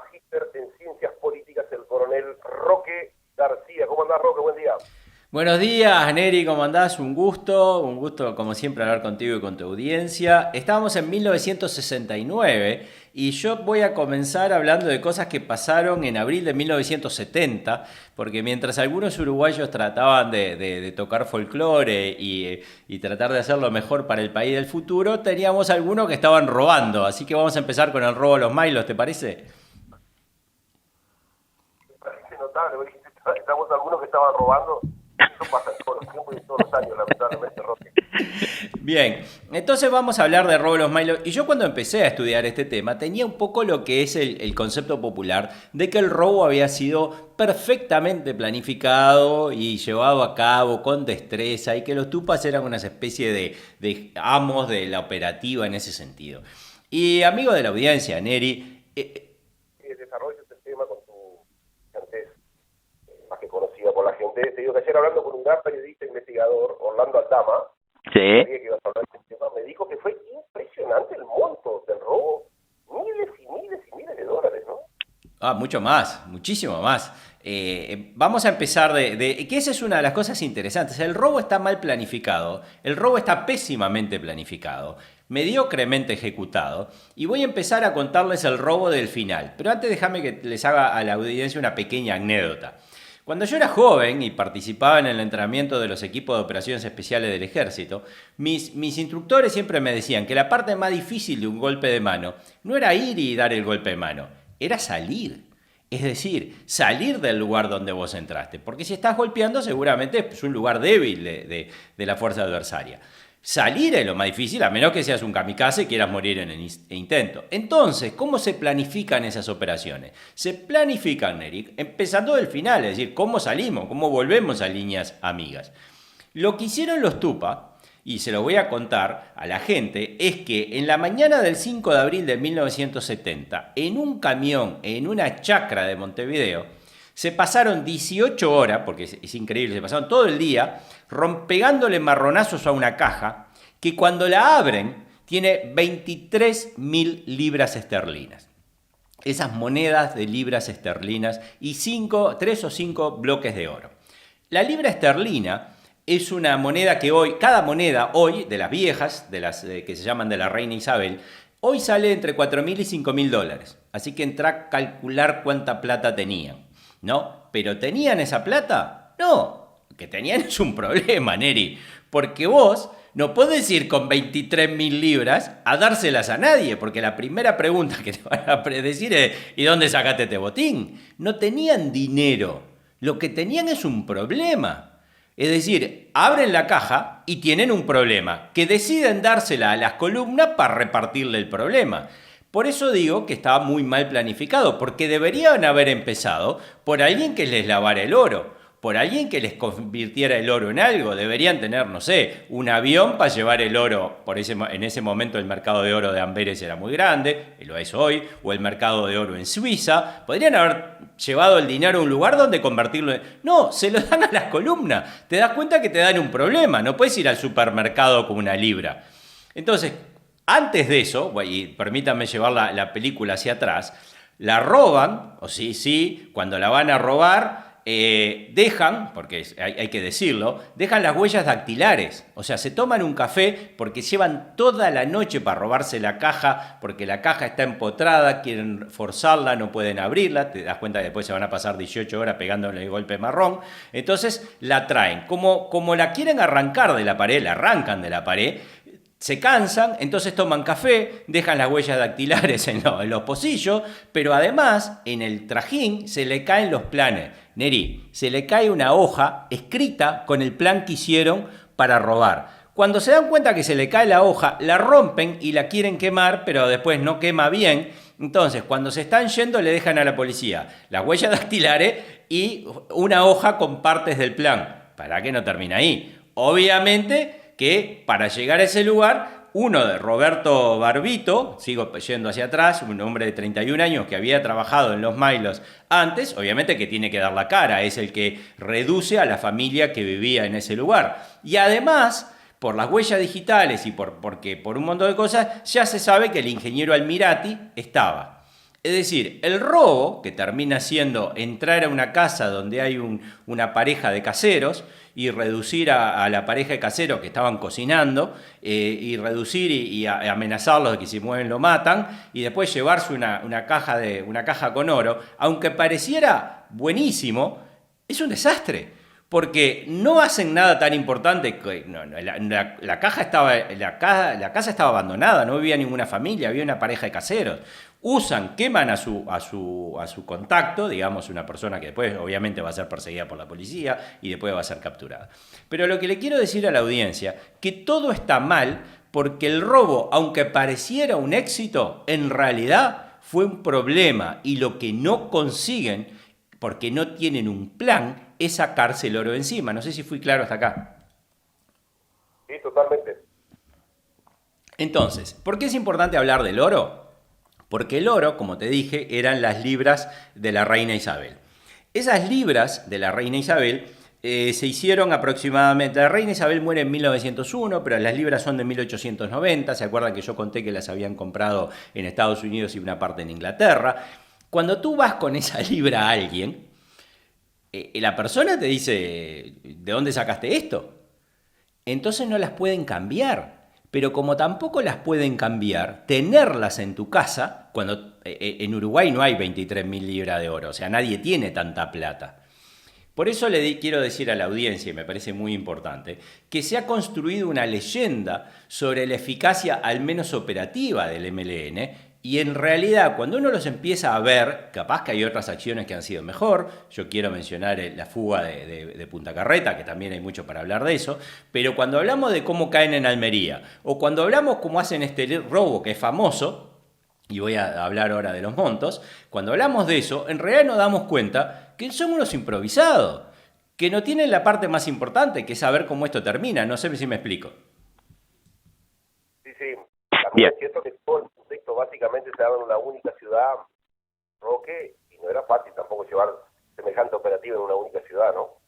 magíster en ciencias políticas, el coronel Roque García. ¿Cómo andás, Roque? Buen día. Buenos días, Neri, ¿cómo andás? Un gusto como siempre hablar contigo y con tu audiencia. Estábamos en 1969 y yo voy a comenzar hablando de cosas que pasaron en abril de 1970, porque mientras algunos uruguayos trataban de tocar folclore y tratar de hacerlo mejor para el país del futuro, teníamos algunos que estaban robando. Así que vamos a empezar con el robo de los mailos, ¿te parece? Me parece notable, vos dijiste, estamos algunos que estaban robando. Eso pasa todos los tiempos y todos los años, lamentablemente, Roque. Bien, entonces vamos a hablar de robo de los Milo. Y yo cuando empecé a estudiar este tema tenía un poco lo que es el concepto popular de que el robo había sido perfectamente planificado y llevado a cabo con destreza y que los tupas eran una especie de amos de la operativa en ese sentido. Y amigo de la audiencia, Neri, Desarrollo este tema con tu antes, más que conocida por la gente. Te digo que ayer hablando con un gran periodista investigador, Orlando Aldama, Sí, sabía que ibas a hablar de este tema, me dijo que fue impresionante el monto del robo. Miles y miles y miles de dólares, ¿no? mucho más, muchísimo más. Vamos a empezar que esa es una de las cosas interesantes. El robo está mal planificado, el robo está pésimamente planificado, mediocremente ejecutado. Y voy a empezar a contarles el robo del final. Pero antes déjame que les haga a la audiencia una pequeña anécdota. Cuando yo era joven y participaba en el entrenamiento de los equipos de operaciones especiales del ejército, mis instructores siempre me decían que la parte más difícil de un golpe de mano no era ir y dar el golpe de mano, era salir. Es decir, salir del lugar donde vos entraste. Porque si estás golpeando, seguramente es un lugar débil de la fuerza adversaria. Salir es lo más difícil, a menos que seas un kamikaze y quieras morir en el intento. Entonces, ¿cómo se planifican esas operaciones? Se planifican, Eric, empezando del final, es decir, cómo salimos, cómo volvemos a líneas amigas. Lo que hicieron los Tupa, y se lo voy a contar a la gente, es que en la mañana del 5 de abril de 1970, en un camión, en una chacra de Montevideo, se pasaron 18 horas, porque es increíble, se pasaron todo el día pegándole marronazos a una caja que cuando la abren tiene 23.000 libras esterlinas. Esas monedas de libras esterlinas y 3 o 5 bloques de oro. La libra esterlina es una moneda que hoy, cada moneda hoy, de las viejas, de las que se llaman de la reina Isabel, hoy sale entre 4.000 y 5.000 dólares. Así que entra a calcular cuánta plata tenían. ¿No? ¿Pero tenían esa plata? No, lo que tenían es un problema, Neri, porque vos no podés ir con 23.000 libras a dárselas a nadie, porque la primera pregunta que te van a decir es ¿y dónde sacaste este botín? No tenían dinero, lo que tenían es un problema. Es decir, abren la caja y tienen un problema, que deciden dársela a las columnas para repartirle el problema. Por eso digo que estaba muy mal planificado, porque deberían haber empezado por alguien que les lavara el oro, por alguien que les convirtiera el oro en algo. Deberían tener, no sé, un avión para llevar el oro. En ese momento el mercado de oro de Amberes era muy grande, lo es hoy, o el mercado de oro en Suiza. Podrían haber llevado el dinero a un lugar donde convertirlo en... No, se lo dan a las columnas. Te das cuenta que te dan un problema, no puedes ir al supermercado con una libra. Entonces, antes de eso, y permítanme llevar la película hacia atrás, la roban, o sí, cuando la van a robar, dejan, porque hay que decirlo, dejan las huellas dactilares. O sea, se toman un café porque llevan toda la noche para robarse la caja, porque la caja está empotrada, quieren forzarla, no pueden abrirla, te das cuenta que después se van a pasar 18 horas pegándole el golpe marrón. Entonces la traen. Como la quieren arrancar de la pared, la arrancan de la pared, se cansan, entonces toman café, dejan las huellas dactilares en los pocillos, pero además en el trajín se le caen los planes. Neri, se le cae una hoja escrita con el plan que hicieron para robar. Cuando se dan cuenta que se le cae la hoja, la rompen y la quieren quemar, pero después no quema bien. Entonces, cuando se están yendo, le dejan a la policía las huellas dactilares y una hoja con partes del plan. ¿Para qué no termina ahí? Obviamente que para llegar a ese lugar, uno de Roberto Barbito, sigo yendo hacia atrás, un hombre de 31 años que había trabajado en los Mailos antes, obviamente que tiene que dar la cara, es el que reduce a la familia que vivía en ese lugar. Y además, por las huellas digitales y porque por un montón de cosas, ya se sabe que el ingeniero Almirati estaba. Es decir, el robo, que termina siendo entrar a una casa donde hay una pareja de caseros y reducir a la pareja de caseros que estaban cocinando y reducir y amenazarlos de que si mueven lo matan y después llevarse una caja con oro, aunque pareciera buenísimo, es un desastre. Porque no hacen nada tan importante. La casa estaba abandonada, no vivía ninguna familia, había una pareja de caseros. Queman a su contacto, digamos, una persona que después obviamente va a ser perseguida por la policía y después va a ser capturada. Pero lo que le quiero decir a la audiencia, que todo está mal porque el robo, aunque pareciera un éxito, en realidad fue un problema y lo que no consiguen, porque no tienen un plan, es sacarse el oro encima. No sé si fui claro hasta acá. Sí, totalmente. Entonces, ¿por qué es importante hablar del oro? Porque el oro, como te dije, eran las libras de la reina Isabel. Esas libras de la reina Isabel se hicieron aproximadamente... La reina Isabel muere en 1901, pero las libras son de 1890. ¿Se acuerdan que yo conté que las habían comprado en Estados Unidos y una parte en Inglaterra? Cuando tú vas con esa libra a alguien, la persona te dice, ¿de dónde sacaste esto? Entonces no las pueden cambiar. Pero como tampoco las pueden cambiar, tenerlas en tu casa, cuando en Uruguay no hay 23.000 libras de oro, o sea, nadie tiene tanta plata. Por eso quiero decir a la audiencia, y me parece muy importante, que se ha construido una leyenda sobre la eficacia al menos operativa del MLN, y en realidad cuando uno los empieza a ver, capaz que hay otras acciones que han sido mejor. Yo quiero mencionar la fuga de Punta Carreta, que también hay mucho para hablar de eso, pero cuando hablamos de cómo caen en Almería, o cuando hablamos cómo hacen este robo que es famoso, y voy a hablar ahora de los montos, cuando hablamos de eso, en realidad nos damos cuenta que son unos improvisados, que no tienen la parte más importante, que es saber cómo esto termina. No sé si me explico. Sí, sí. También es cierto que todo el contexto básicamente se daba en una única ciudad, Roque, y no era fácil tampoco llevar semejante operativa en una única ciudad, ¿no?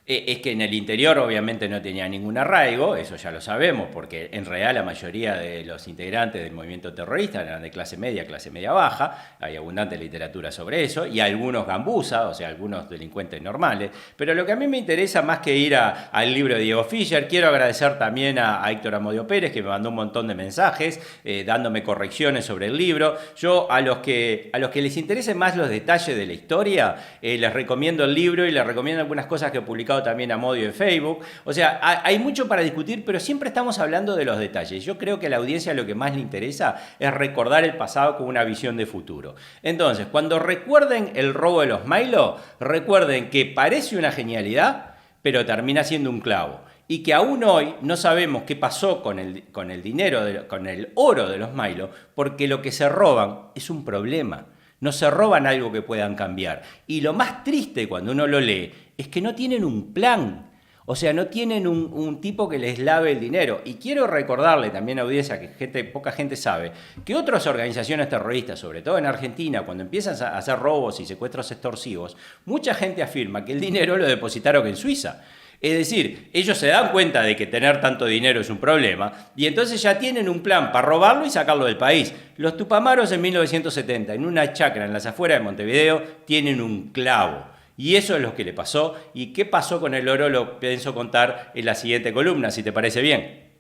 Es que en el interior obviamente no tenía ningún arraigo, eso ya lo sabemos, porque en realidad la mayoría de los integrantes del movimiento terrorista eran de clase media baja, hay abundante literatura sobre eso, y algunos gambusa, o sea, algunos delincuentes normales. Pero lo que a mí me interesa más que ir al libro de Diego Fischer, quiero agradecer también a Héctor Amodio Pérez, que me mandó un montón de mensajes, dándome correcciones sobre el libro. Yo a los que les interesen más los detalles de la historia, les recomiendo el libro y les recomiendo algunas cosas que he publicado también a Modio en Facebook. O sea, hay mucho para discutir, pero siempre estamos hablando de los detalles. Yo creo que a la audiencia lo que más le interesa es recordar el pasado con una visión de futuro. Entonces, cuando recuerden el robo de los Milo, recuerden que parece una genialidad, pero termina siendo un clavo. Y que aún hoy no sabemos qué pasó con el dinero, con el oro de los Milo, porque lo que se roban es un problema. No se roban algo que puedan cambiar. Y lo más triste cuando uno lo lee es que no tienen un plan. O sea, no tienen un tipo que les lave el dinero. Y quiero recordarle también a la audiencia, que poca gente sabe, que otras organizaciones terroristas, sobre todo en Argentina, cuando empiezan a hacer robos y secuestros extorsivos, mucha gente afirma que el dinero lo depositaron en Suiza. Es decir, ellos se dan cuenta de que tener tanto dinero es un problema y entonces ya tienen un plan para robarlo y sacarlo del país. Los tupamaros en 1970, en una chacra en las afueras de Montevideo, tienen un clavo. Y eso es lo que le pasó. ¿Y qué pasó con el oro? Lo pienso contar en la siguiente columna, si te parece bien.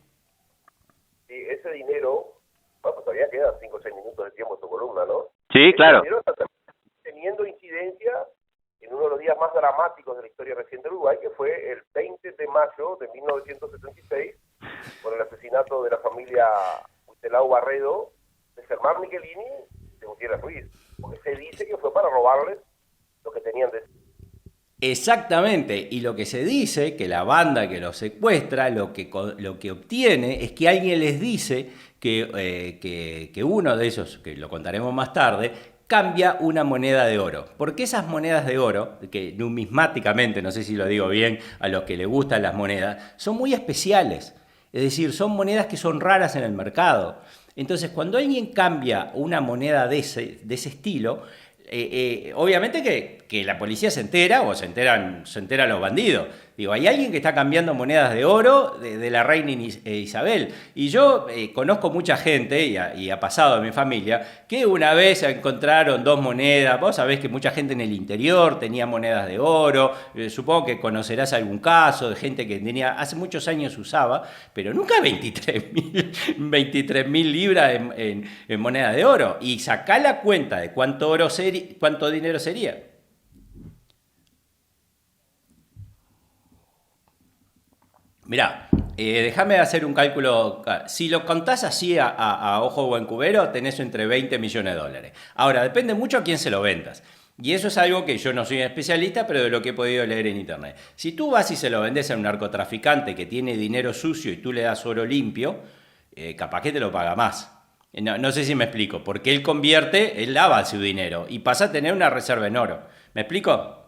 Sí, ese dinero, bueno, pues todavía quedan 5 o 6 minutos de tiempo en tu columna, ¿no? Sí, claro. Ese dinero está teniendo incidencia en uno de los días más dramáticos de la historia reciente de Uruguay, que fue el 20 de mayo de 1976, con el asesinato de la familia Huitelao Barredo, de Germán Michelini y de Gutiérrez Ruiz, porque se dice que fue para robarles lo que tenían de... Exactamente, y lo que se dice, que la banda que los secuestra, lo que obtiene es que alguien les dice que uno de esos, que lo contaremos más tarde, cambia una moneda de oro. Porque esas monedas de oro, que numismáticamente, no sé si lo digo bien, a los que les gustan las monedas, son muy especiales. Es decir, son monedas que son raras en el mercado. Entonces, cuando alguien cambia una moneda de ese estilo, obviamente que la policía se entera o se enteran los bandidos. Digo, hay alguien que está cambiando monedas de oro de la reina Isabel. Y yo conozco mucha gente, y ha pasado en mi familia, que una vez encontraron 2 monedas. Vos sabés que mucha gente en el interior tenía monedas de oro. Supongo que conocerás algún caso de gente que tenía, hace muchos años usaba, pero nunca 23.000 libras en monedas de oro. Y sacá la cuenta de cuánto dinero sería. Mirá, déjame hacer un cálculo. Si lo contás así a ojo buen cubero, tenés entre 20 millones de dólares. Ahora, depende mucho a quién se lo vendas. Y eso es algo que yo no soy especialista, pero de lo que he podido leer en internet. Si tú vas y se lo vendes a un narcotraficante que tiene dinero sucio y tú le das oro limpio, capaz que te lo paga más. No sé si me explico, porque él lava su dinero y pasa a tener una reserva en oro. ¿Me explico?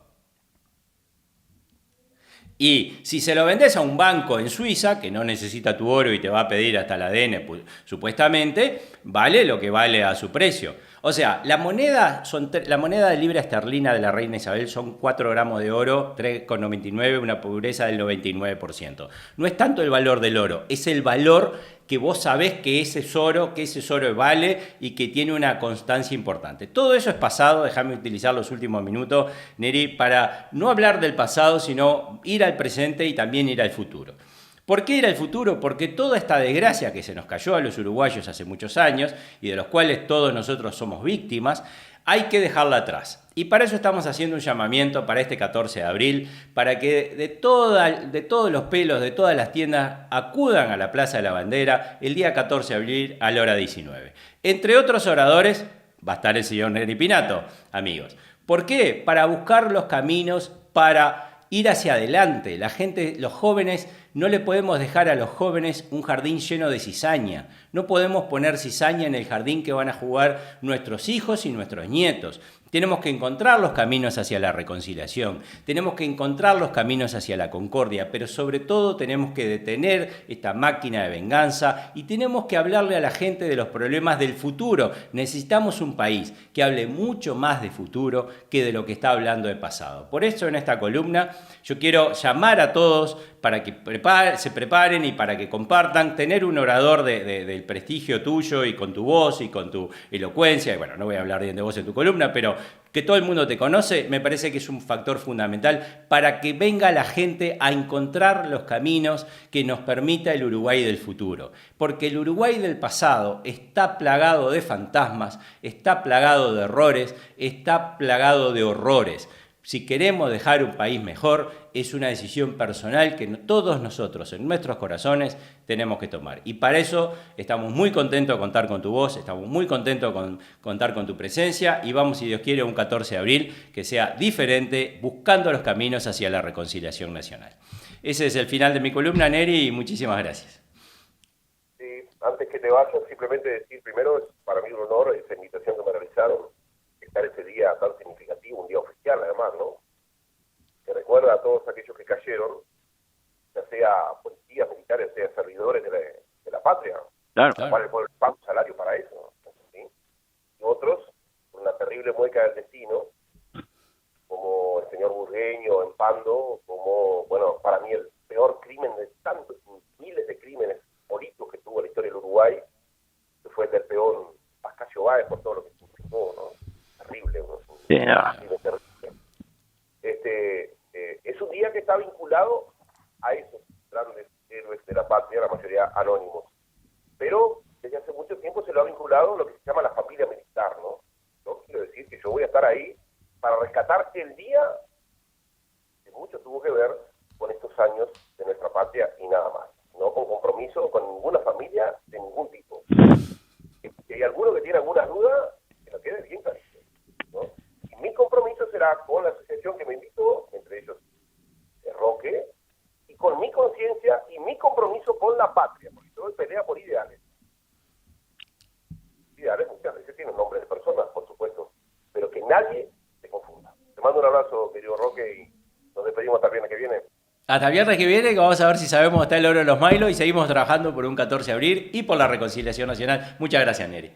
Y si se lo vendes a un banco en Suiza, que no necesita tu oro y te va a pedir hasta el ADN, pues, supuestamente, vale lo que vale a su precio. O sea, la moneda de libra esterlina de la reina Isabel son 4 gramos de oro, 3,99, una pureza del 99%. No es tanto el valor del oro, es el valor que vos sabés que ese oro vale y que tiene una constancia importante. Todo eso es pasado, déjame utilizar los últimos minutos, Neri, para no hablar del pasado, sino ir al presente y también ir al futuro. ¿Por qué ir al futuro? Porque toda esta desgracia que se nos cayó a los uruguayos hace muchos años y de los cuales todos nosotros somos víctimas, hay que dejarla atrás. Y para eso estamos haciendo un llamamiento para este 14 de abril, para que de todos los pelos, de todas las tiendas, acudan a la Plaza de la Bandera el día 14 de abril a la hora 19. Entre otros oradores va a estar el señor Neri Pinato, amigos. ¿Por qué? Para buscar los caminos para ir hacia adelante. La gente, los jóvenes, no le podemos dejar a los jóvenes un jardín lleno de cizaña. No podemos poner cizaña en el jardín que van a jugar nuestros hijos y nuestros nietos. Tenemos que encontrar los caminos hacia la reconciliación, tenemos que encontrar los caminos hacia la concordia, pero sobre todo tenemos que detener esta máquina de venganza y tenemos que hablarle a la gente de los problemas del futuro. Necesitamos un país que hable mucho más de futuro que de lo que está hablando de pasado. Por eso en esta columna yo quiero llamar a todos para que se preparen y para que compartan, tener un orador del prestigio tuyo y con tu voz y con tu elocuencia, y bueno, no voy a hablar bien de vos en tu columna, pero que todo el mundo te conoce, me parece que es un factor fundamental para que venga la gente a encontrar los caminos que nos permita el Uruguay del futuro. Porque el Uruguay del pasado está plagado de fantasmas, está plagado de errores, está plagado de horrores. Si queremos dejar un país mejor, es una decisión personal que todos nosotros, en nuestros corazones, tenemos que tomar. Y para eso estamos muy contentos de contar con tu voz, estamos muy contentos de contar con tu presencia y vamos, si Dios quiere, un 14 de abril que sea diferente, buscando los caminos hacia la reconciliación nacional. Ese es el final de mi columna, Neri, y muchísimas gracias. Sí, antes que te vayas, simplemente decir primero, es para mí un honor esa invitación que me realizaron, estar ese día tan significativo, un día oficial además, ¿no? Que recuerda a todos aquellos que cayeron, ya sea policías, militares, sea servidores de la patria, claro. Para el pueblo paga un salario para eso, ¿sí? Y otros, por una terrible mueca del destino, como el señor Burgueño en Pando, como, bueno, para mí el peor crimen de tantos, miles de crímenes políticos que tuvo la historia del Uruguay, que fue el del peón Pascasio Báez por todo lo que significó, ¿no? Terrible, ¿no? Sí, no. Es un día que está vinculado a esos grandes héroes de la patria, la mayoría anónimos. Pero desde hace mucho tiempo se lo ha vinculado a lo que se llama la familia militar, ¿no? Yo quiero decir que yo voy a estar ahí para rescatar el día que mucho tuvo que ver con estos años de nuestra patria y nada más. No con compromiso con ninguna familia de ningún tipo. Si hay alguno que tiene alguna duda, que lo quede bien claro, ¿no? Y mi compromiso será con la asociación que me invitó, entre ellos Roque, y con mi conciencia y mi compromiso con la patria, porque todo es pelea por ideales. Ideales muchas veces tienen nombres de personas, por supuesto, pero que nadie se confunda. Te mando un abrazo, querido Roque, y nos despedimos hasta el viernes que viene. Hasta el viernes que viene, que vamos a ver si sabemos dónde está el oro de los Milo y seguimos trabajando por un 14 de abril y por la reconciliación nacional. Muchas gracias, Neri.